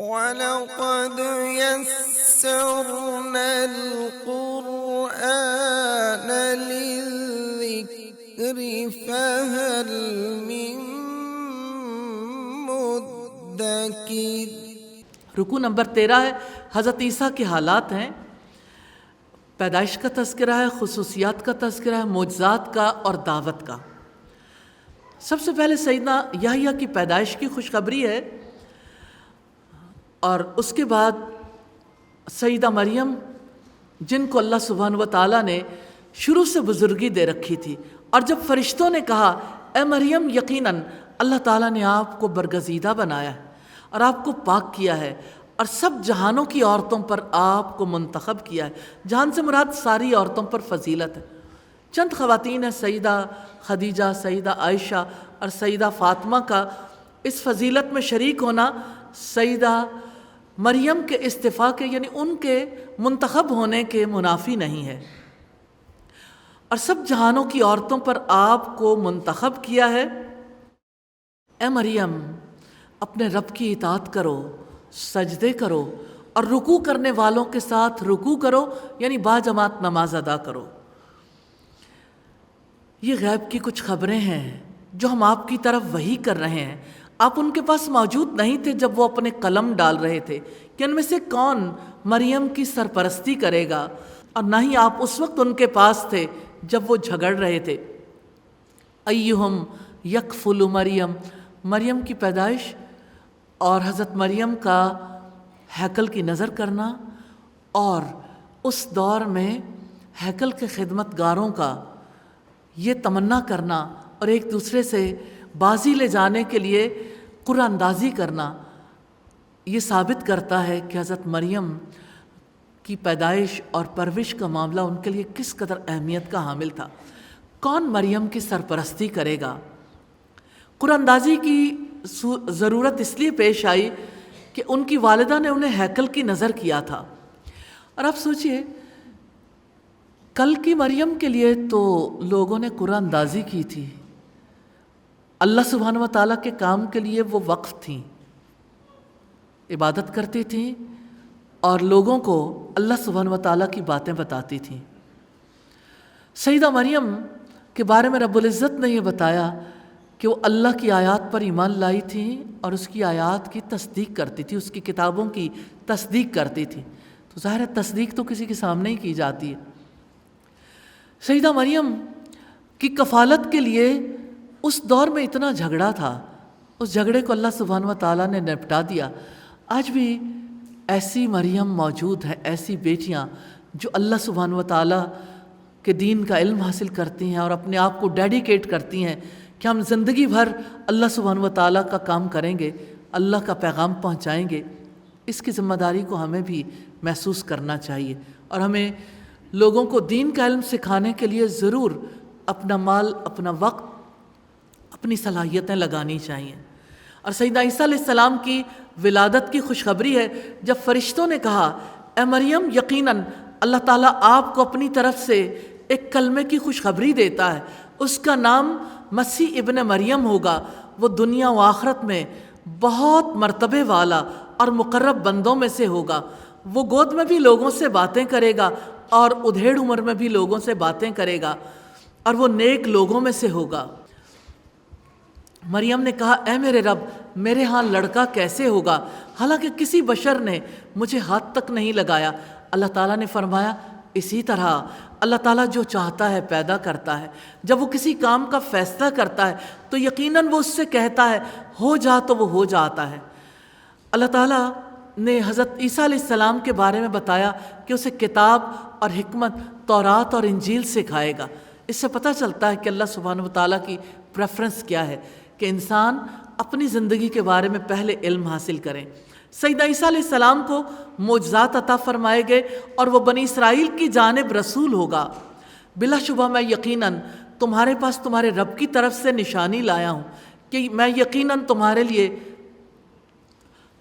وَلَقَدْ يَسَّرْنَا الْقُرْآنَ لِلذِّكْرِ فَهَلْ مِن مُدَّكِرٍ۔ رکوع نمبر 13 ہے، حضرت عیسیٰ کے حالات ہیں، پیدائش کا تذکرہ ہے، خصوصیات کا تذکرہ ہے، معجزات کا اور دعوت کا۔ سب سے پہلے سیدنا یحییٰ کی پیدائش کی خوشخبری ہے، اور اس کے بعد سیدہ مریم جن کو اللہ سبحانہ و تعالیٰ نے شروع سے بزرگی دے رکھی تھی، اور جب فرشتوں نے کہا اے مریم یقیناً اللہ تعالیٰ نے آپ کو برگزیدہ بنایا ہے اور آپ کو پاک کیا ہے اور سب جہانوں کی عورتوں پر آپ کو منتخب کیا ہے۔ جہان سے مراد ساری عورتوں پر فضیلت ہے۔ چند خواتین ہیں، سیدہ خدیجہ، سیدہ عائشہ اور سیدہ فاطمہ کا اس فضیلت میں شریک ہونا سیدہ مریم کے استفاء کے یعنی ان کے منتخب ہونے کے منافی نہیں ہے، اور سب جہانوں کی عورتوں پر آپ کو منتخب کیا ہے۔ اے مریم اپنے رب کی اطاعت کرو، سجدے کرو اور رکوع کرنے والوں کے ساتھ رکوع کرو، یعنی باجماعت نماز ادا کرو۔ یہ غیب کی کچھ خبریں ہیں جو ہم آپ کی طرف وحی کر رہے ہیں۔ آپ ان کے پاس موجود نہیں تھے جب وہ اپنے قلم ڈال رہے تھے کہ ان میں سے کون مریم کی سرپرستی کرے گا، اور نہ ہی آپ اس وقت ان کے پاس تھے جب وہ جھگڑ رہے تھے۔ ایہم یکفل مریم، مریم کی پیدائش اور حضرت مریم کا ہیکل کی نظر کرنا، اور اس دور میں ہیکل کے خدمت گاروں کا یہ تمنا کرنا اور ایک دوسرے سے بازی لے جانے کے لیے قرآن اندازی کرنا، یہ ثابت کرتا ہے کہ حضرت مریم کی پیدائش اور پرورش کا معاملہ ان کے لیے کس قدر اہمیت کا حامل تھا۔ کون مریم کی سرپرستی کرے گا؟ قرآن اندازی کی ضرورت اس لیے پیش آئی کہ ان کی والدہ نے انہیں ہیکل کی نظر کیا تھا، اور آپ سوچئے کل کی مریم کے لیے تو لوگوں نے قرآن اندازی کی تھی، اللہ سبحانہ و تعالیٰ کے کام کے لیے وہ وقف تھیں، عبادت کرتی تھیں اور لوگوں کو اللہ سبحانہ و تعالیٰ کی باتیں بتاتی تھیں۔ سیدہ مریم کے بارے میں رب العزت نے یہ بتایا کہ وہ اللہ کی آیات پر ایمان لائی تھیں اور اس کی آیات کی تصدیق کرتی تھی، اس کی کتابوں کی تصدیق کرتی تھی۔ تو ظاہر ہے تصدیق تو کسی کے سامنے ہی کی جاتی ہے۔ سیدہ مریم کی کفالت کے لیے اس دور میں اتنا جھگڑا تھا، اس جھگڑے کو اللہ سبحانہ و تعالیٰ نے نپٹا دیا۔ آج بھی ایسی مریم موجود ہیں، ایسی بیٹیاں جو اللہ سبحانہ و تعالیٰ کے دین کا علم حاصل کرتی ہیں اور اپنے آپ کو ڈیڈیکیٹ کرتی ہیں کہ ہم زندگی بھر اللہ سبحانہ و تعالیٰ کا کام کریں گے، اللہ کا پیغام پہنچائیں گے۔ اس کی ذمہ داری کو ہمیں بھی محسوس کرنا چاہیے، اور ہمیں لوگوں کو دین کا علم سکھانے کے لیے ضرور اپنا مال، اپنا وقت، اپنی صلاحیتیں لگانی چاہیے۔ اور سیدنا عیسیٰ علیہ السلام کی ولادت کی خوشخبری ہے، جب فرشتوں نے کہا اے مریم یقیناً اللہ تعالیٰ آپ کو اپنی طرف سے ایک کلمے کی خوشخبری دیتا ہے، اس کا نام مسیح ابن مریم ہوگا، وہ دنیا و آخرت میں بہت مرتبے والا اور مقرب بندوں میں سے ہوگا، وہ گود میں بھی لوگوں سے باتیں کرے گا اور ادھیڑ عمر میں بھی لوگوں سے باتیں کرے گا، اور وہ نیک لوگوں میں سے ہوگا۔ مریم نے کہا اے میرے رب میرے ہاں لڑکا کیسے ہوگا، حالانکہ کسی بشر نے مجھے ہاتھ تک نہیں لگایا۔ اللہ تعالیٰ نے فرمایا اسی طرح اللہ تعالیٰ جو چاہتا ہے پیدا کرتا ہے، جب وہ کسی کام کا فیصلہ کرتا ہے تو یقیناً وہ اس سے کہتا ہے ہو جا تو وہ ہو جاتا ہے۔ اللہ تعالیٰ نے حضرت عیسیٰ علیہ السلام کے بارے میں بتایا کہ اسے کتاب اور حکمت تورات اور انجیل سکھائے گا۔ اس سے پتہ چلتا ہے کہ اللہ سبحانہ و تعالیٰ کی پریفرنس کیا ہے کہ انسان اپنی زندگی کے بارے میں پہلے علم حاصل کریں۔ سیدنا عیسیٰ علیہ السلام کو معجزات عطا فرمائے گئے اور وہ بنی اسرائیل کی جانب رسول ہوگا۔ بلا شبہ میں یقیناً تمہارے پاس تمہارے رب کی طرف سے نشانی لایا ہوں کہ میں یقیناً تمہارے لیے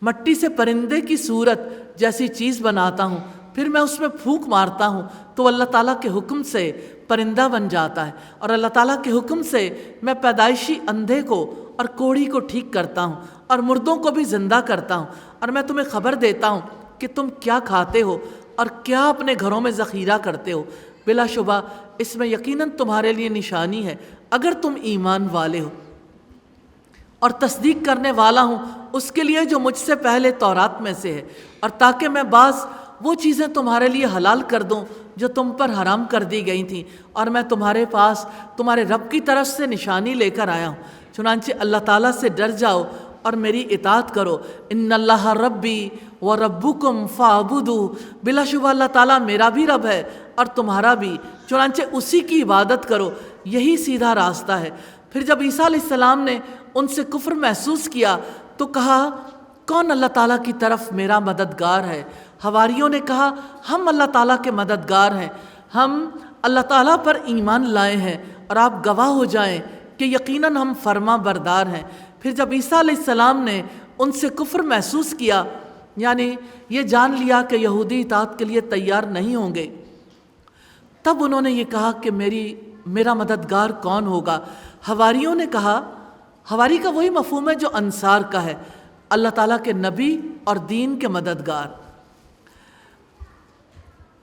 مٹی سے پرندے کی صورت جیسی چیز بناتا ہوں، پھر میں اس میں پھونک مارتا ہوں تو اللہ تعالیٰ کے حکم سے پرندہ بن جاتا ہے، اور اللہ تعالیٰ کے حکم سے میں پیدائشی اندھے کو اور کوڑھی کو ٹھیک کرتا ہوں، اور مردوں کو بھی زندہ کرتا ہوں، اور میں تمہیں خبر دیتا ہوں کہ تم کیا کھاتے ہو اور کیا اپنے گھروں میں ذخیرہ کرتے ہو، بلا شبہ اس میں یقیناً تمہارے لیے نشانی ہے اگر تم ایمان والے ہو، اور تصدیق کرنے والا ہوں اس کے لیے جو مجھ سے پہلے تورات میں سے ہے، اور تاکہ میں بعض وہ چیزیں تمہارے لیے حلال کر دوں جو تم پر حرام کر دی گئی تھیں، اور میں تمہارے پاس تمہارے رب کی طرف سے نشانی لے کر آیا ہوں، چنانچہ اللہ تعالیٰ سے ڈر جاؤ اور میری اطاعت کرو۔ ان اللہ ربی و ربکم فاعبدوہ، بلا شبہ اللہ تعالیٰ میرا بھی رب ہے اور تمہارا بھی، چنانچہ اسی کی عبادت کرو، یہی سیدھا راستہ ہے۔ پھر جب عیسیٰ علیہ السلام نے ان سے کفر محسوس کیا تو کہا کون اللہ تعالیٰ کی طرف میرا مددگار ہے؟ حواریوں نے کہا ہم اللہ تعالیٰ کے مددگار ہیں، ہم اللہ تعالیٰ پر ایمان لائے ہیں، اور آپ گواہ ہو جائیں کہ یقیناً ہم فرما بردار ہیں۔ پھر جب عیسیٰ علیہ السلام نے ان سے کفر محسوس کیا، یعنی یہ جان لیا کہ یہودی اطاعت کے لیے تیار نہیں ہوں گے، تب انہوں نے یہ کہا کہ میرا مددگار کون ہوگا؟ حواریوں نے کہا، حواری کا وہی مفہوم ہے جو انصار کا ہے، اللہ تعالیٰ کے نبی اور دین کے مددگار۔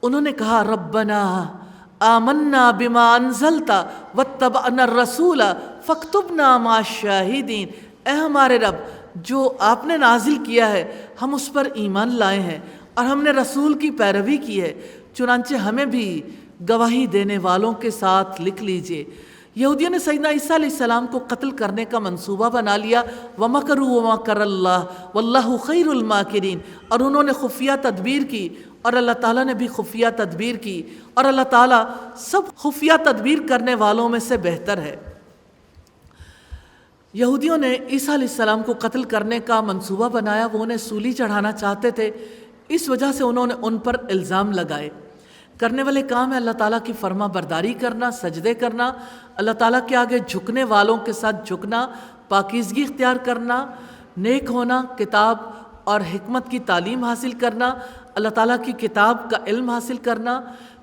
انہوں نے کہا ربنا آمنا بما انزلت واتبعنا الرسول فاکتبنا مع الشاہدین، اے ہمارے رب جو آپ نے نازل کیا ہے ہم اس پر ایمان لائے ہیں اور ہم نے رسول کی پیروی کی ہے، چنانچہ ہمیں بھی گواہی دینے والوں کے ساتھ لکھ لیجئے۔ یہودیوں نے سیدنا عیسیٰ علیہ السلام کو قتل کرنے کا منصوبہ بنا لیا، وَمَكَرُوا وَمَكَرَ اللَّهُ وَاللَّهُ خَيْرُ الْمَاكِرِينَ، اور انہوں نے خفیہ تدبیر کی اور اللہ تعالیٰ نے بھی خفیہ تدبیر کی، اور اللہ تعالیٰ سب خفیہ تدبیر کرنے والوں میں سے بہتر ہے۔ یہودیوں نے عیسیٰ علیہ السلام کو قتل کرنے کا منصوبہ بنایا، وہ انہیں سولی چڑھانا چاہتے تھے، اس وجہ سے انہوں نے ان پر الزام لگائے۔ کرنے والے کام ہے اللہ تعالیٰ کی فرما برداری کرنا، سجدے کرنا، اللہ تعالیٰ کے آگے جھکنے والوں کے ساتھ جھکنا، پاکیزگی اختیار کرنا، نیک ہونا، کتاب اور حکمت کی تعلیم حاصل کرنا، اللہ تعالیٰ کی کتاب کا علم حاصل کرنا،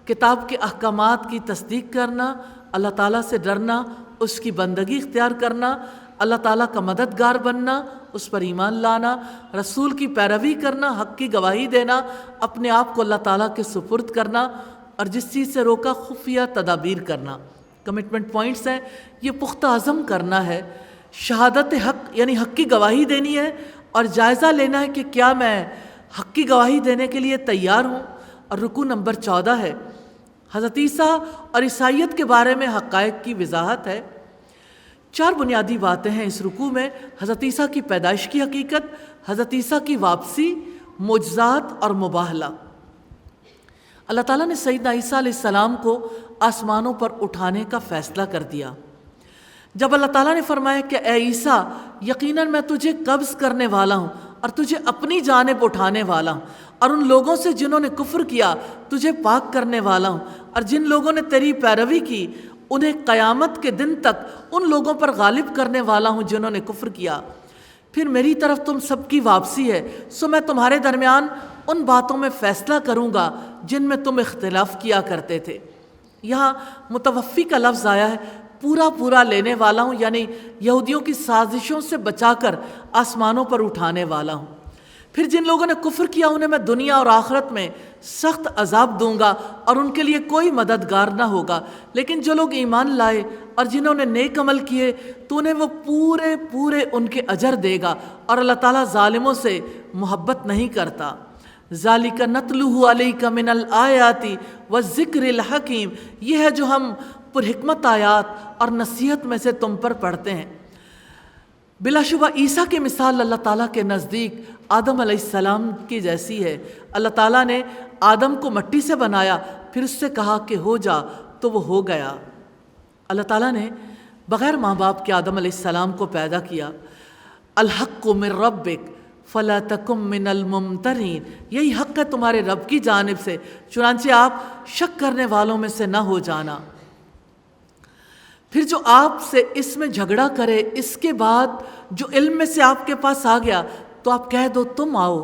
کتاب کے احکامات کی تصدیق کرنا، اللہ تعالیٰ سے ڈرنا، اس کی بندگی اختیار کرنا، اللہ تعالیٰ کا مددگار بننا، اس پر ایمان لانا، رسول کی پیروی کرنا، حق کی گواہی دینا، اپنے آپ کو اللہ تعالیٰ کے سپرد کرنا، اور جس چیز سے روکا خفیہ تدابیر کرنا۔ کمٹمنٹ پوائنٹس ہیں، یہ پختہ عزم کرنا ہے، شہادت حق یعنی حق کی گواہی دینی ہے، اور جائزہ لینا ہے کہ کیا میں حق کی گواہی دینے کے لیے تیار ہوں۔ اور رکوع نمبر 14 ہے، حضرت عیسیٰ اور عیسائیت کے بارے میں حقائق کی وضاحت ہے۔ 4 بنیادی باتیں ہیں اس رکوع میں: حضرت عیسیٰ کی پیدائش کی حقیقت، حضرت عیسیٰ کی واپسی، معجزات اور مباہلہ۔ اللہ تعالیٰ نے سیدنا عیسیٰ علیہ السلام کو آسمانوں پر اٹھانے کا فیصلہ کر دیا۔ جب اللہ تعالیٰ نے فرمایا کہ اے عیسیٰ یقیناً میں تجھے قبض کرنے والا ہوں اور تجھے اپنی جانب اٹھانے والا ہوں، اور ان لوگوں سے جنہوں نے کفر کیا تجھے پاک کرنے والا ہوں، اور جن لوگوں نے تیری پیروی کی انہیں قیامت کے دن تک ان لوگوں پر غالب کرنے والا ہوں جنہوں نے کفر کیا۔ پھر میری طرف تم سب کی واپسی ہے، سو میں تمہارے درمیان ان باتوں میں فیصلہ کروں گا جن میں تم اختلاف کیا کرتے تھے۔ یہاں متوفی کا لفظ آیا ہے، پورا لینے والا ہوں، یعنی یہودیوں کی سازشوں سے بچا کر آسمانوں پر اٹھانے والا ہوں۔ پھر جن لوگوں نے کفر کیا انہیں میں دنیا اور آخرت میں سخت عذاب دوں گا اور ان کے لیے کوئی مددگار نہ ہوگا، لیکن جو لوگ ایمان لائے اور جنہوں نے نیک عمل کیے تو انہیں وہ پورے ان کے اجر دے گا، اور اللہ تعالیٰ ظالموں سے محبت نہیں کرتا۔ ذالک نتلوہ علیک من الآیات والذکر الحکیم، یہ ہے جو ہم پر حکمت آیات اور نصیحت میں سے تم پر پڑھتے ہیں۔ بلا شبہ عیسیٰ کی مثال اللہ تعالیٰ کے نزدیک آدم علیہ السلام کی جیسی ہے۔ اللہ تعالیٰ نے آدم کو مٹی سے بنایا، پھر اس سے کہا کہ ہو جا، تو وہ ہو گیا۔ اللہ تعالیٰ نے بغیر ماں باپ کے آدم علیہ السلام کو پیدا کیا۔ الحق من ربک فلا تکن من الممترین، یہی حق ہے تمہارے رب کی جانب سے، چنانچہ آپ شک کرنے والوں میں سے نہ ہو جانا۔ پھر جو آپ سے اس میں جھگڑا کرے، اس کے بعد جو علم میں سے آپ کے پاس آ گیا تو آپ کہہ دو تم آؤ،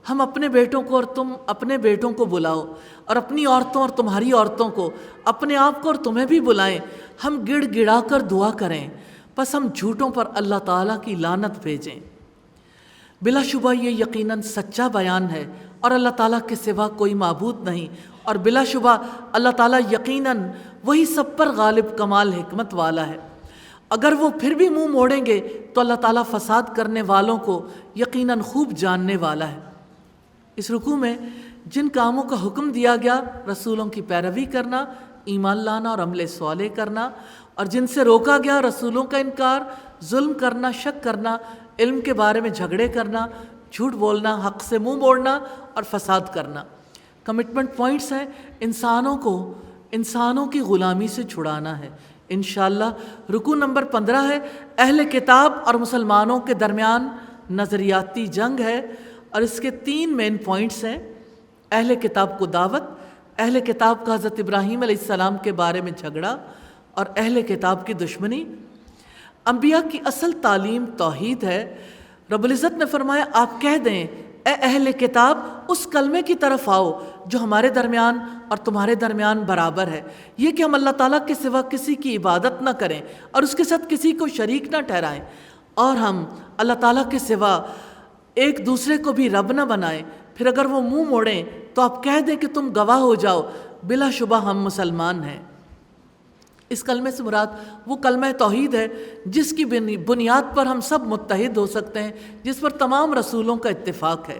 ہم اپنے بیٹوں کو اور تم اپنے بیٹوں کو بلاؤ، اور اپنی عورتوں اور تمہاری عورتوں کو، اپنے آپ کو اور تمہیں بھی بلائیں، ہم گڑ گڑا کر دعا کریں، پس ہم جھوٹوں پر اللہ تعالیٰ کی لعنت بھیجیں۔ بلا شبہ یہ یقیناً سچا بیان ہے اور اللہ تعالیٰ کے سوا کوئی معبود نہیں، اور بلا شبہ اللہ تعالیٰ یقیناً وہی سب پر غالب کمال حکمت والا ہے۔ اگر وہ پھر بھی منہ موڑیں گے تو اللہ تعالیٰ فساد کرنے والوں کو یقیناً خوب جاننے والا ہے۔ اس رکوع میں جن کاموں کا حکم دیا گیا، رسولوں کی پیروی کرنا، ایمان لانا اور عمل صالح کرنا، اور جن سے روکا گیا، رسولوں کا انکار، ظلم کرنا، شک کرنا، علم کے بارے میں جھگڑے کرنا، جھوٹ بولنا، حق سے منہ موڑنا اور فساد کرنا۔ کمٹمنٹ پوائنٹس ہیں، انسانوں کی غلامی سے چھڑانا ہے۔ انشاءاللہ رکوع نمبر 15 ہے، اہل کتاب اور مسلمانوں کے درمیان نظریاتی جنگ ہے، اور اس کے 3 مین پوائنٹس ہیں۔ اہل کتاب کو دعوت، اہل کتاب کا حضرت ابراہیم علیہ السلام کے بارے میں جھگڑا، اور اہل کتاب کی دشمنی۔ انبیاء کی اصل تعلیم توحید ہے۔ رب العزت نے فرمایا آپ کہہ دیں اے اہل کتاب اس کلمے کی طرف آؤ جو ہمارے درمیان اور تمہارے درمیان برابر ہے، یہ کہ ہم اللہ تعالیٰ کے سوا کسی کی عبادت نہ کریں اور اس کے ساتھ کسی کو شریک نہ ٹھہرائیں، اور ہم اللہ تعالیٰ کے سوا ایک دوسرے کو بھی رب نہ بنائیں۔ پھر اگر وہ منہ موڑیں تو آپ کہہ دیں کہ تم گواہ ہو جاؤ، بلا شبہ ہم مسلمان ہیں۔ اس کلمے سے مراد وہ کلمہ توحید ہے جس کی بنیاد پر ہم سب متحد ہو سکتے ہیں، جس پر تمام رسولوں کا اتفاق ہے۔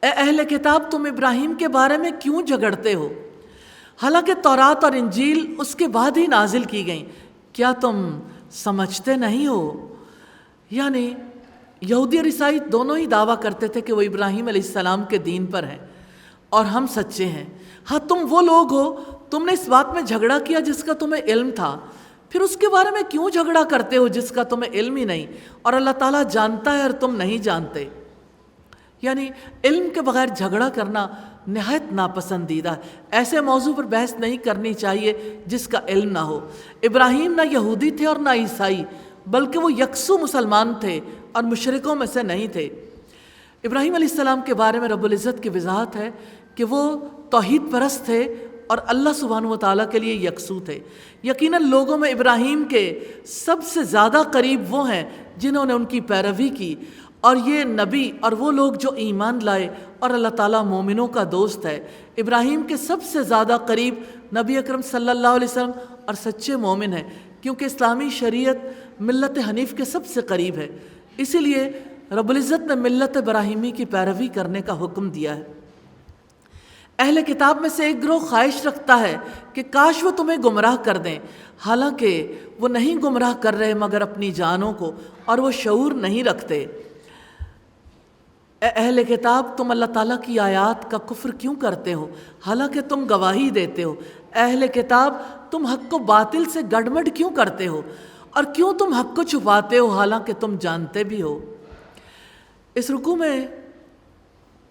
اے اہل کتاب تم ابراہیم کے بارے میں کیوں جھگڑتے ہو، حالانکہ تورات اور انجیل اس کے بعد ہی نازل کی گئیں، کیا تم سمجھتے نہیں ہو؟ یعنی یہودی اور عیسائی دونوں ہی دعویٰ کرتے تھے کہ وہ ابراہیم علیہ السلام کے دین پر ہیں اور ہم سچے ہیں۔ ہاں تم وہ لوگ ہو، تم نے اس بات میں جھگڑا کیا جس کا تمہیں علم تھا، پھر اس کے بارے میں کیوں جھگڑا کرتے ہو جس کا تمہیں علم ہی نہیں، اور اللہ تعالیٰ جانتا ہے اور تم نہیں جانتے۔ یعنی علم کے بغیر جھگڑا کرنا نہایت ناپسندیدہ ہے۔ ایسے موضوع پر بحث نہیں کرنی چاہیے جس کا علم نہ ہو۔ ابراہیم نہ یہودی تھے اور نہ عیسائی، بلکہ وہ یکسو مسلمان تھے اور مشرکوں میں سے نہیں تھے۔ ابراہیم علیہ السلام کے بارے میں رب العزت کی وضاحت ہے کہ وہ توحید پرست تھے اور اللہ سبحانہ و تعالیٰ کے لیے یکسو تھے۔ یقیناً لوگوں میں ابراہیم کے سب سے زیادہ قریب وہ ہیں جنہوں نے ان کی پیروی کی، اور یہ نبی اور وہ لوگ جو ایمان لائے اور اللہ تعالیٰ مومنوں کا دوست ہے۔ ابراہیم کے سب سے زیادہ قریب نبی اکرم صلی اللہ علیہ وسلم اور سچے مومن ہیں، کیونکہ اسلامی شریعت ملت حنیف کے سب سے قریب ہے۔ اسی لیے رب العزت نے ملت ابراہیمی کی پیروی کرنے کا حکم دیا ہے۔ اہل کتاب میں سے ایک گروہ خواہش رکھتا ہے کہ کاش وہ تمہیں گمراہ کر دیں، حالانکہ وہ نہیں گمراہ کر رہے مگر اپنی جانوں کو، اور وہ شعور نہیں رکھتے۔ اے اہل کتاب تم اللہ تعالیٰ کی آیات کا کفر کیوں کرتے ہو حالانکہ تم گواہی دیتے ہو؟ اے اہل کتاب تم حق کو باطل سے گڑمڑ کیوں کرتے ہو، اور کیوں تم حق کو چھپاتے ہو حالانکہ تم جانتے بھی ہو؟ اس رکوع میں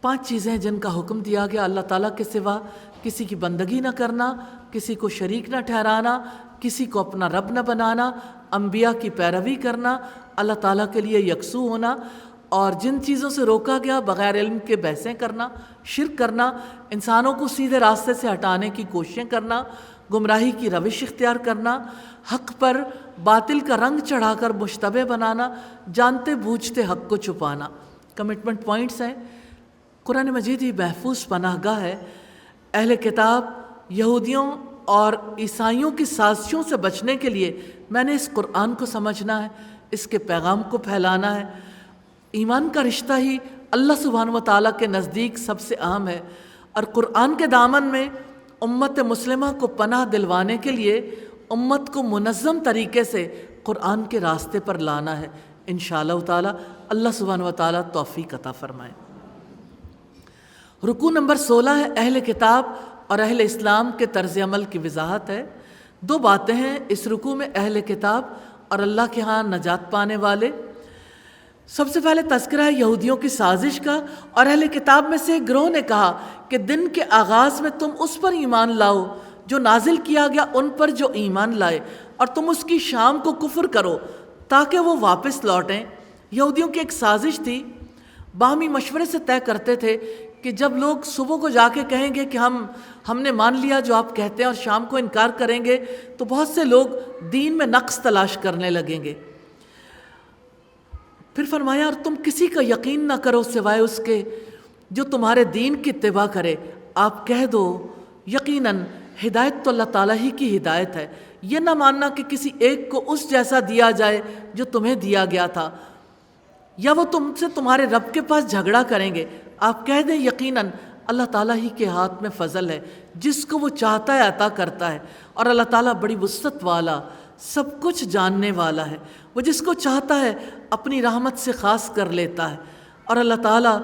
5 چیزیں جن کا حکم دیا گیا: اللہ تعالیٰ کے سوا کسی کی بندگی نہ کرنا، کسی کو شریک نہ ٹھہرانا، کسی کو اپنا رب نہ بنانا، انبیاء کی پیروی کرنا، اللہ تعالیٰ کے لیے یکسو ہونا، اور جن چیزوں سے روکا گیا بغیر علم کے بحثیں کرنا، شرک کرنا، انسانوں کو سیدھے راستے سے ہٹانے کی کوششیں کرنا، گمراہی کی روش اختیار کرنا، حق پر باطل کا رنگ چڑھا کر مشتبہ بنانا، جانتے بوجھتے حق کو چھپانا۔ کمٹمنٹ پوائنٹس ہیں۔ قرآن مجید ہی محفوظ پناہ گاہ ہے۔ اہل کتاب یہودیوں اور عیسائیوں کی سازشوں سے بچنے کے لیے میں نے اس قرآن کو سمجھنا ہے، اس کے پیغام کو پھیلانا ہے۔ ایمان کا رشتہ ہی اللہ سبحانہ و تعالیٰ کے نزدیک سب سے اہم ہے، اور قرآن کے دامن میں امت مسلمہ کو پناہ دلوانے کے لیے امت کو منظم طریقے سے قرآن کے راستے پر لانا ہے۔ انشاءاللہ تعالیٰ اللہ سبحانہ و تعالیٰ توفیق عطا فرمائے۔ رکوع نمبر 16 ہے، اہل کتاب اور اہل اسلام کے طرز عمل کی وضاحت ہے۔ 2 باتیں ہیں اس رکوع میں، اہل کتاب اور اللہ کے ہاں نجات پانے والے۔ سب سے پہلے تذکرہ ہے یہودیوں کی سازش کا، اور اہل کتاب میں سے ایک گروہ نے کہا کہ دن کے آغاز میں تم اس پر ایمان لاؤ جو نازل کیا گیا ان پر جو ایمان لائے، اور تم اس کی شام کو کفر کرو تاکہ وہ واپس لوٹیں۔ یہودیوں کی ایک سازش تھی، باہمی مشورے سے طے کرتے تھے کہ جب لوگ صبح کو جا کے کہیں گے کہ ہم نے مان لیا جو آپ کہتے ہیں، اور شام کو انکار کریں گے تو بہت سے لوگ دین میں نقص تلاش کرنے لگیں گے۔ پھر فرمایا اور تم کسی کا یقین نہ کرو سوائے اس کے جو تمہارے دین کی اتباع کرے۔ آپ کہہ دو یقیناً ہدایت تو اللہ تعالیٰ ہی کی ہدایت ہے، یہ نہ ماننا کہ کسی ایک کو اس جیسا دیا جائے جو تمہیں دیا گیا تھا، یا وہ تم سے تمہارے رب کے پاس جھگڑا کریں گے۔ آپ کہہ دیں یقیناً اللہ تعالیٰ ہی کے ہاتھ میں فضل ہے، جس کو وہ چاہتا ہے عطا کرتا ہے، اور اللہ تعالیٰ بڑی وسعت والا سب کچھ جاننے والا ہے۔ وہ جس کو چاہتا ہے اپنی رحمت سے خاص کر لیتا ہے، اور اللہ تعالیٰ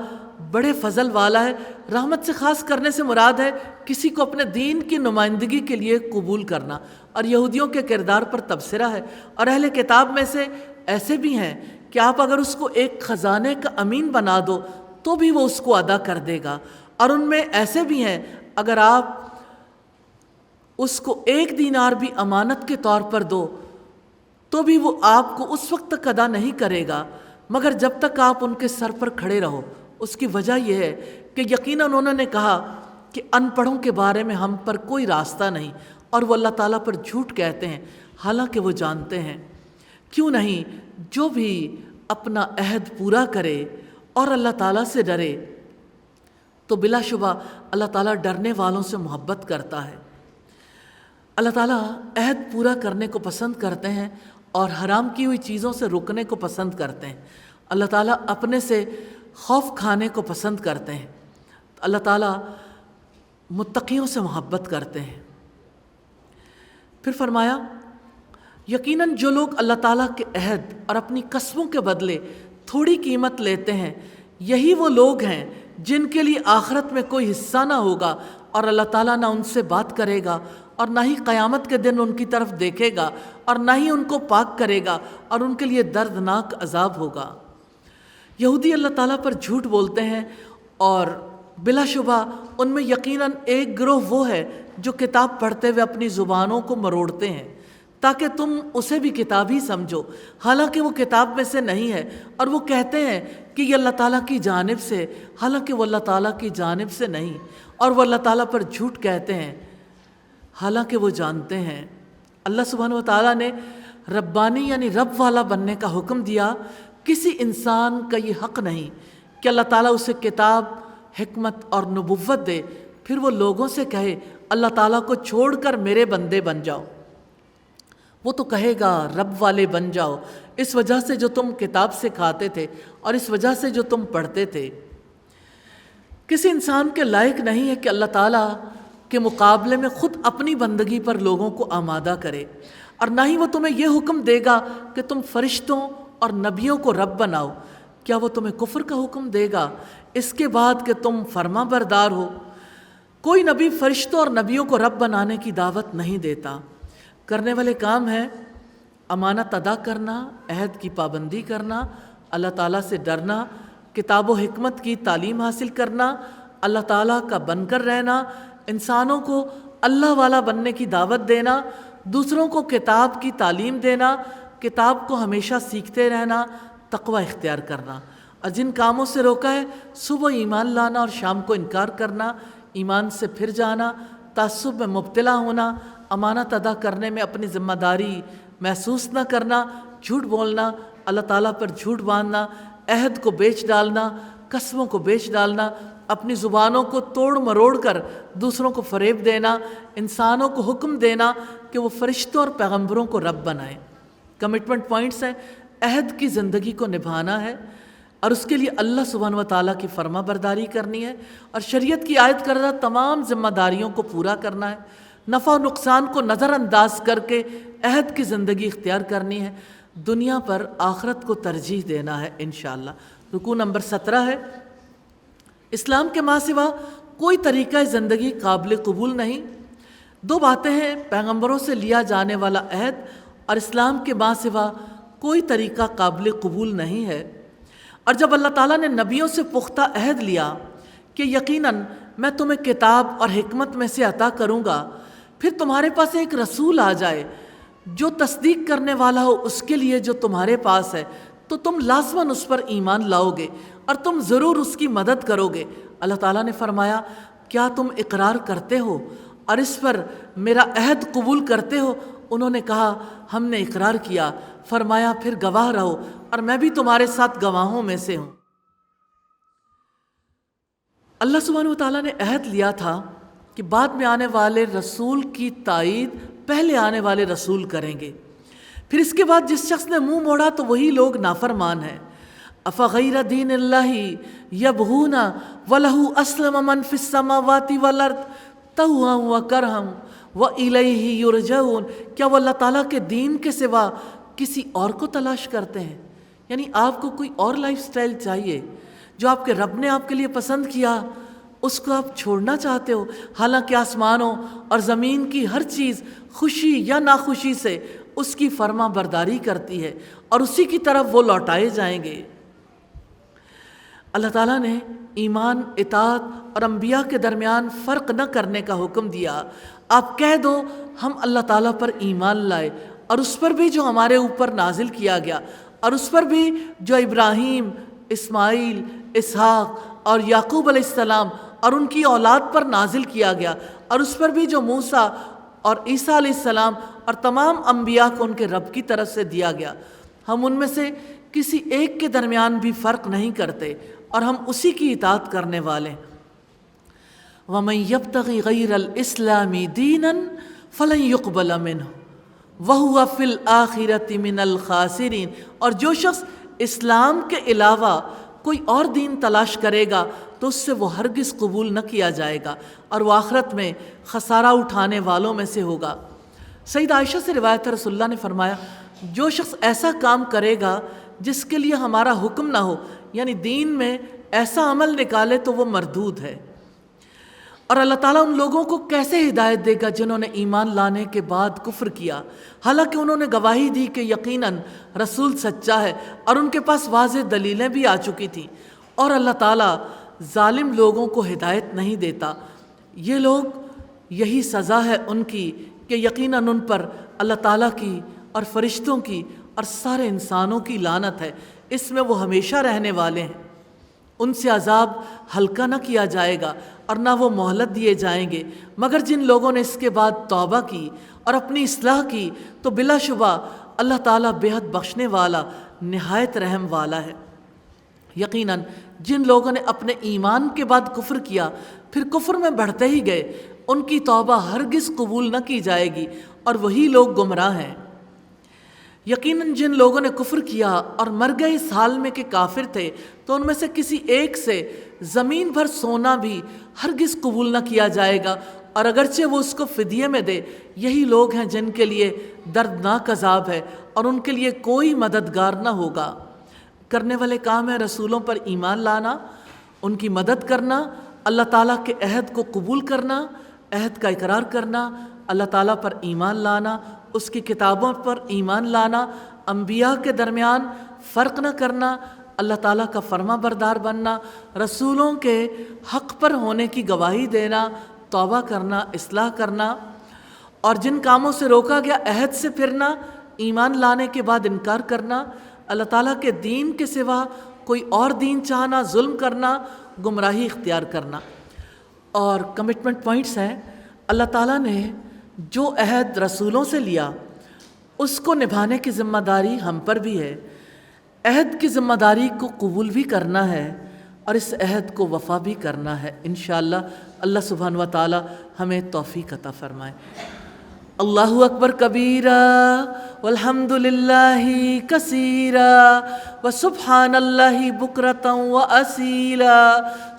بڑے فضل والا ہے۔ رحمت سے خاص کرنے سے مراد ہے کسی کو اپنے دین کی نمائندگی کے لیے قبول کرنا، اور یہودیوں کے کردار پر تبصرہ ہے۔ اور اہل کتاب میں سے ایسے بھی ہیں کہ آپ اگر اس کو ایک خزانے کا امین بنا دو تو بھی وہ اس کو ادا کر دے گا، اور ان میں ایسے بھی ہیں اگر آپ اس کو 1 دینار بھی امانت کے طور پر دو تو بھی وہ آپ کو اس وقت تک ادا نہیں کرے گا مگر جب تک آپ ان کے سر پر کھڑے رہو۔ اس کی وجہ یہ ہے کہ یقیناً انہوں نے کہا کہ ان پڑھوں کے بارے میں ہم پر کوئی راستہ نہیں، اور وہ اللہ تعالیٰ پر جھوٹ کہتے ہیں حالانکہ وہ جانتے ہیں۔ کیوں نہیں، جو بھی اپنا عہد پورا کرے اور اللہ تعالیٰ سے ڈرے تو بلا شبہ اللہ تعالیٰ ڈرنے والوں سے محبت کرتا ہے۔ اللہ تعالیٰ عہد پورا کرنے کو پسند کرتے ہیں اور حرام کی ہوئی چیزوں سے رکنے کو پسند کرتے ہیں۔ اللہ تعالیٰ اپنے سے خوف کھانے کو پسند کرتے ہیں۔ اللہ تعالیٰ متقیوں سے محبت کرتے ہیں۔ پھر فرمایا یقیناً جو لوگ اللہ تعالیٰ کے عہد اور اپنی قسموں کے بدلے تھوڑی قیمت لیتے ہیں یہی وہ لوگ ہیں جن کے لیے آخرت میں کوئی حصہ نہ ہوگا، اور اللہ تعالیٰ نہ ان سے بات کرے گا اور نہ ہی قیامت کے دن ان کی طرف دیکھے گا اور نہ ہی ان کو پاک کرے گا، اور ان کے لیے دردناک عذاب ہوگا۔ یہودی اللہ تعالیٰ پر جھوٹ بولتے ہیں، اور بلا شبہ ان میں یقیناً ایک گروہ وہ ہے جو کتاب پڑھتے ہوئے اپنی زبانوں کو مروڑتے ہیں تاکہ تم اسے بھی کتاب ہی سمجھو، حالانکہ وہ کتاب میں سے نہیں ہے، اور وہ کہتے ہیں کہ یہ اللہ تعالیٰ کی جانب سے، حالانکہ وہ اللہ تعالیٰ کی جانب سے نہیں، اور وہ اللہ تعالیٰ پر جھوٹ کہتے ہیں حالانکہ وہ جانتے ہیں۔ اللہ سبحانہ و تعالیٰ نے ربانی یعنی رب والا بننے کا حکم دیا۔ کسی انسان کا یہ حق نہیں کہ اللہ تعالیٰ اسے کتاب، حکمت اور نبوت دے، پھر وہ لوگوں سے کہے اللہ تعالیٰ کو چھوڑ کر میرے بندے بن جاؤ۔ وہ تو کہے گا رب والے بن جاؤ، اس وجہ سے جو تم کتاب سے کھاتے تھے اور اس وجہ سے جو تم پڑھتے تھے۔ کسی انسان کے لائق نہیں ہے کہ اللہ تعالیٰ کے مقابلے میں خود اپنی بندگی پر لوگوں کو آمادہ کرے، اور نہ ہی وہ تمہیں یہ حکم دے گا کہ تم فرشتوں اور نبیوں کو رب بناؤ۔ کیا وہ تمہیں کفر کا حکم دے گا اس کے بعد کہ تم فرما بردار ہو؟ کوئی نبی فرشتوں اور نبیوں کو رب بنانے کی دعوت نہیں دیتا۔ کرنے والے کام ہیں امانت ادا کرنا، عہد کی پابندی کرنا، اللہ تعالیٰ سے ڈرنا، کتاب و حکمت کی تعلیم حاصل کرنا، اللہ تعالیٰ کا بن کر رہنا، انسانوں کو اللہ والا بننے کی دعوت دینا، دوسروں کو کتاب کی تعلیم دینا، کتاب کو ہمیشہ سیکھتے رہنا، تقوی اختیار کرنا، اور جن کاموں سے روکا ہے صبح ایمان لانا اور شام کو انکار کرنا، ایمان سے پھر جانا، تعصب میں مبتلا ہونا، امانت ادا کرنے میں اپنی ذمہ داری محسوس نہ کرنا، جھوٹ بولنا، اللہ تعالیٰ پر جھوٹ باندھنا، عہد کو بیچ ڈالنا، قسموں کو بیچ ڈالنا، اپنی زبانوں کو توڑ مروڑ کر دوسروں کو فریب دینا، انسانوں کو حکم دینا کہ وہ فرشتوں اور پیغمبروں کو رب بنائیں۔ کمٹمنٹ پوائنٹس ہیں، عہد کی زندگی کو نبھانا ہے اور اس کے لیے اللہ سبحانہ و تعالیٰ کی فرما برداری کرنی ہے، اور شریعت کی عائد کردہ تمام ذمہ داریوں کو پورا کرنا ہے، نفع و نقصان کو نظر انداز کر کے عہد کی زندگی اختیار کرنی ہے، دنیا پر آخرت کو ترجیح دینا ہے انشاءاللہ۔ رکوع نمبر 17 ہے، اسلام کے ماں سوا کوئی طریقہ زندگی قابل قبول نہیں۔ 2 باتیں ہیں، پیغمبروں سے لیا جانے والا عہد اور اسلام کے ماں سوا کوئی طریقہ قابل قبول نہیں ہے۔ اور جب اللہ تعالیٰ نے نبیوں سے پختہ عہد لیا کہ یقیناً میں تمہیں کتاب اور حکمت میں سے عطا کروں گا، پھر تمہارے پاس ایک رسول آ جائے جو تصدیق کرنے والا ہو اس کے لیے جو تمہارے پاس ہے، تو تم لازماً اس پر ایمان لاؤ گے اور تم ضرور اس کی مدد کرو گے۔ اللہ تعالیٰ نے فرمایا کیا تم اقرار کرتے ہو اور اس پر میرا عہد قبول کرتے ہو؟ انہوں نے کہا ہم نے اقرار کیا۔ فرمایا پھر گواہ رہو اور میں بھی تمہارے ساتھ گواہوں میں سے ہوں۔ اللہ سبحانہ وتعالیٰ نے عہد لیا تھا کہ بعد میں آنے والے رسول کی تائید پہلے آنے والے رسول کریں گے، پھر اس کے بعد جس شخص نے منہ موڑا تو وہی لوگ نافرمان ہیں۔ افغیر دین اللہ یبغون ولہ اسلم من فی السماوات والارض طوعا وکرہا والیہ یرجعون، کیا وہ اللہ تعالیٰ کے دین کے سوا کسی اور کو تلاش کرتے ہیں؟ یعنی آپ کو کوئی اور لائف سٹائل چاہیے، جو آپ کے رب نے آپ کے لیے پسند کیا اس کو آپ چھوڑنا چاہتے ہو، حالانکہ آسمانوں اور زمین کی ہر چیز خوشی یا ناخوشی سے اس کی فرما برداری کرتی ہے اور اسی کی طرف وہ لوٹائے جائیں گے۔ اللہ تعالیٰ نے ایمان، اطاعت اور انبیاء کے درمیان فرق نہ کرنے کا حکم دیا۔ آپ کہہ دو ہم اللہ تعالیٰ پر ایمان لائے اور اس پر بھی جو ہمارے اوپر نازل کیا گیا، اور اس پر بھی جو ابراہیم، اسماعیل، اسحاق اور یعقوب علیہ السلام اور ان کی اولاد پر نازل کیا گیا، اور اس پر بھی جو موسیٰ اور عیسیٰ علیہ السلام اور تمام انبیاء کو ان کے رب کی طرف سے دیا گیا۔ ہم ان میں سے کسی ایک کے درمیان بھی فرق نہیں کرتے اور ہم اسی کی اطاعت کرنے والے ہیں۔ وَمَن يَبْتَغِ غَيْرَ الْإِسْلَامِ دِينًا فَلَن يُقْبَلَ مِنْهُ وَهُوَ فِي الْآخِرَةِ مِنَ الْخَاسِرِينَ، اور جو شخص اسلام کے علاوہ کوئی اور دین تلاش کرے گا تو اس سے وہ ہرگز قبول نہ کیا جائے گا اور وہ آخرت میں خسارہ اٹھانے والوں میں سے ہوگا۔ سیدہ عائشہ سے روایت ہے، رسول اللہ نے فرمایا جو شخص ایسا کام کرے گا جس کے لیے ہمارا حکم نہ ہو، یعنی دین میں ایسا عمل نکالے تو وہ مردود ہے۔ اور اللہ تعالیٰ ان لوگوں کو کیسے ہدایت دے گا جنہوں نے ایمان لانے کے بعد کفر کیا، حالانکہ انہوں نے گواہی دی کہ یقیناً رسول سچا ہے اور ان کے پاس واضح دلیلیں بھی آ چکی تھیں۔ اور اللہ تعالیٰ ظالم لوگوں کو ہدایت نہیں دیتا۔ یہ لوگ، یہی سزا ہے ان کی کہ یقیناً ان پر اللہ تعالیٰ کی اور فرشتوں کی اور سارے انسانوں کی لعنت ہے، اس میں وہ ہمیشہ رہنے والے ہیں۔ ان سے عذاب ہلکا نہ کیا جائے گا اور نہ وہ مہلت دیے جائیں گے، مگر جن لوگوں نے اس کے بعد توبہ کی اور اپنی اصلاح کی تو بلا شبہ اللہ تعالیٰ بے حد بخشنے والا، نہایت رحم والا ہے۔ یقیناً جن لوگوں نے اپنے ایمان کے بعد کفر کیا پھر کفر میں بڑھتے ہی گئے، ان کی توبہ ہرگز قبول نہ کی جائے گی اور وہی لوگ گمراہ ہیں۔ یقیناً جن لوگوں نے کفر کیا اور مر گئے اس حال میں کہ کافر تھے تو ان میں سے کسی ایک سے زمین بھر سونا بھی ہرگز قبول نہ کیا جائے گا، اور اگرچہ وہ اس کو فدیے میں دے۔ یہی لوگ ہیں جن کے لیے دردناک عذاب ہے اور ان کے لیے کوئی مددگار نہ ہوگا۔ کرنے والے کام ہیں رسولوں پر ایمان لانا، ان کی مدد کرنا، اللہ تعالیٰ کے عہد کو قبول کرنا، عہد کا اقرار کرنا، اللہ تعالیٰ پر ایمان لانا، اس کی کتابوں پر ایمان لانا، انبیاء کے درمیان فرق نہ کرنا، اللہ تعالیٰ کا فرما بردار بننا، رسولوں کے حق پر ہونے کی گواہی دینا، توبہ کرنا، اصلاح کرنا، اور جن کاموں سے روکا گیا عہد سے پھرنا، ایمان لانے کے بعد انکار کرنا، اللہ تعالیٰ کے دین کے سوا کوئی اور دین چاہنا، ظلم کرنا، گمراہی اختیار کرنا۔ اور کمٹمنٹ پوائنٹس ہیں، اللہ تعالیٰ نے جو عہد رسولوں سے لیا اس کو نبھانے کی ذمہ داری ہم پر بھی ہے۔ عہد کی ذمہ داری کو قبول بھی کرنا ہے اور اس عہد کو وفا بھی کرنا ہے۔ انشاءاللہ اللہ سبحانہ و تعالی ہمیں توفیق عطا فرمائے۔ اللہ اکبر کبیرا والحمد للہ کثیرا وسبحان اللہ بکرۃ واسیلا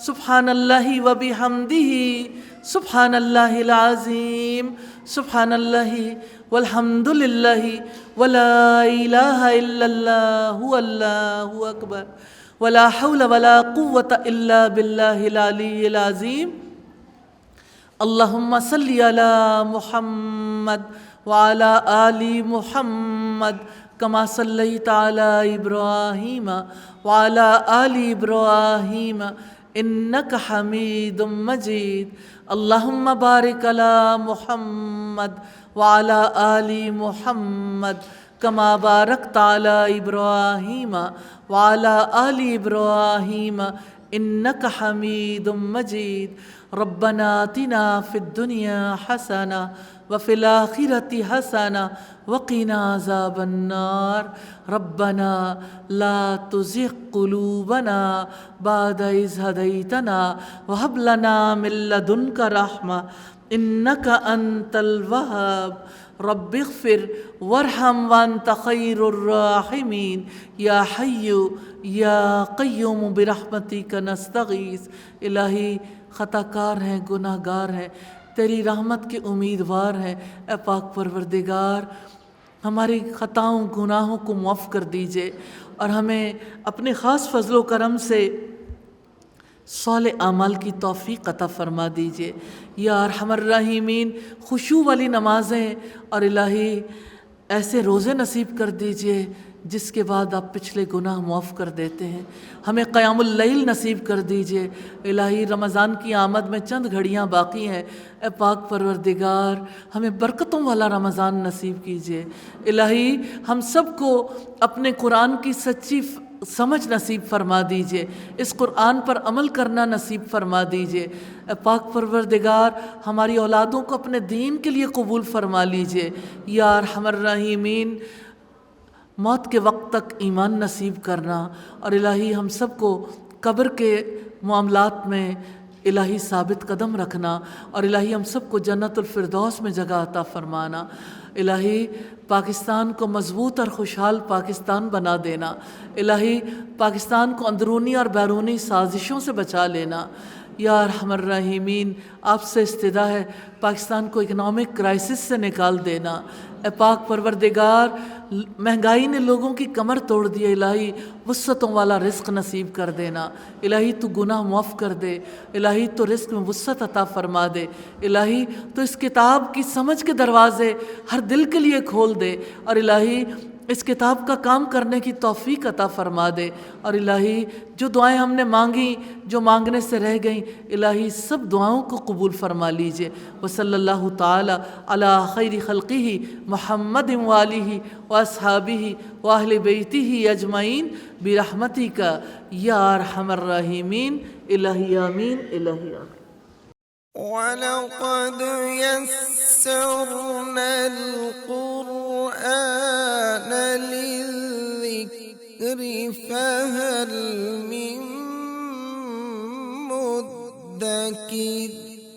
سبحان اللہ وبحمدہ سبحان اللہ العظیم سبحان اللہ والحمد للہ ولا الہ الا اللہ واللہ اکبر ولا حول ولا قوة الا باللہ العلی العظیم۔ اللہم صلی علی محمد وعلی آل محمد کما صلیت علی ابراہیم وعلی آل ابراہیم انک حمید مجید۔ اللہم بارک علی محمد وعلی آل محمد کما بارکت علی ابراہیم وعلی آل ابراہیم إنك حميد مجيد ربنا آتنا في الدنيا حسنة وفي الآخرة حسنة وقنا عذاب النار ربنا لا تزغ قلوبنا بعد إذ هديتنا وهب لنا من لدنك رحمة إنك أنت الوهاب رب اغفر وارحم وانت خیر الراحمین یا حی یا قیوم برحمتک نستغیث۔ الہی خطا کار ہیں، گناہ گار ہیں، تیری رحمت کے امیدوار ہیں۔ اے پاک پروردگار، ہماری خطاؤں گناہوں کو معاف کر دیجئے اور ہمیں اپنے خاص فضل و کرم سے صالح اعمال کی توفیق عطا فرما دیجئے یا ارحم الراحمین۔ خشوع والی نمازیں اور الہی ایسے روزے نصیب کر دیجئے جس کے بعد آپ پچھلے گناہ معاف کر دیتے ہیں۔ ہمیں قیام اللیل نصیب کر دیجئے الہی۔ رمضان کی آمد میں چند گھڑیاں باقی ہیں، اے پاک پروردگار ہمیں برکتوں والا رمضان نصیب کیجئے الہی۔ ہم سب کو اپنے قرآن کی سچی سمجھ نصیب فرما دیجئے، اس قرآن پر عمل کرنا نصیب فرما دیجئے۔ اے پاک پروردگار ہماری اولادوں کو اپنے دین کے لیے قبول فرما لیجئے یا ارحم الراحمین۔ موت کے وقت تک ایمان نصیب کرنا اور الہی ہم سب کو قبر کے معاملات میں الہی ثابت قدم رکھنا اور الہی ہم سب کو جنت الفردوس میں جگہ عطا فرمانا۔ الہی پاکستان کو مضبوط اور خوشحال پاکستان بنا دینا الہی۔ پاکستان کو اندرونی اور بیرونی سازشوں سے بچا لینا یا ارحم الراحمین۔ آپ سے استدعا ہے پاکستان کو اکنامک کرائسس سے نکال دینا۔ اے پاک پروردگار مہنگائی نے لوگوں کی کمر توڑ دی الہی، وسعتوں والا رزق نصیب کر دینا الہی۔ تو گناہ معاف کر دے الہی، تو رزق میں وسعت عطا فرما دے الہی۔ تو اس کتاب کی سمجھ کے دروازے ہر دل کے لیے کھول دے اور الہی اس کتاب کا کام کرنے کی توفیق عطا فرما دے اور الہی جو دعائیں ہم نے مانگی، جو مانگنے سے رہ گئیں، الہی سب دعاؤں کو قبول فرما لیجئے۔ وصلی اللہ تعالی علی خیر خلقہ محمد وآلہ واصحابہ واہل بیتہ اجمعین برحمتک یا ارحم الراحمین الہی آمین الہی آمین۔ وَلَقَدْ يَسَّرْنَا الْقُرْآنَ لِلذِّكْرِ فَهَلْ مِن مُّدَّكِرٍ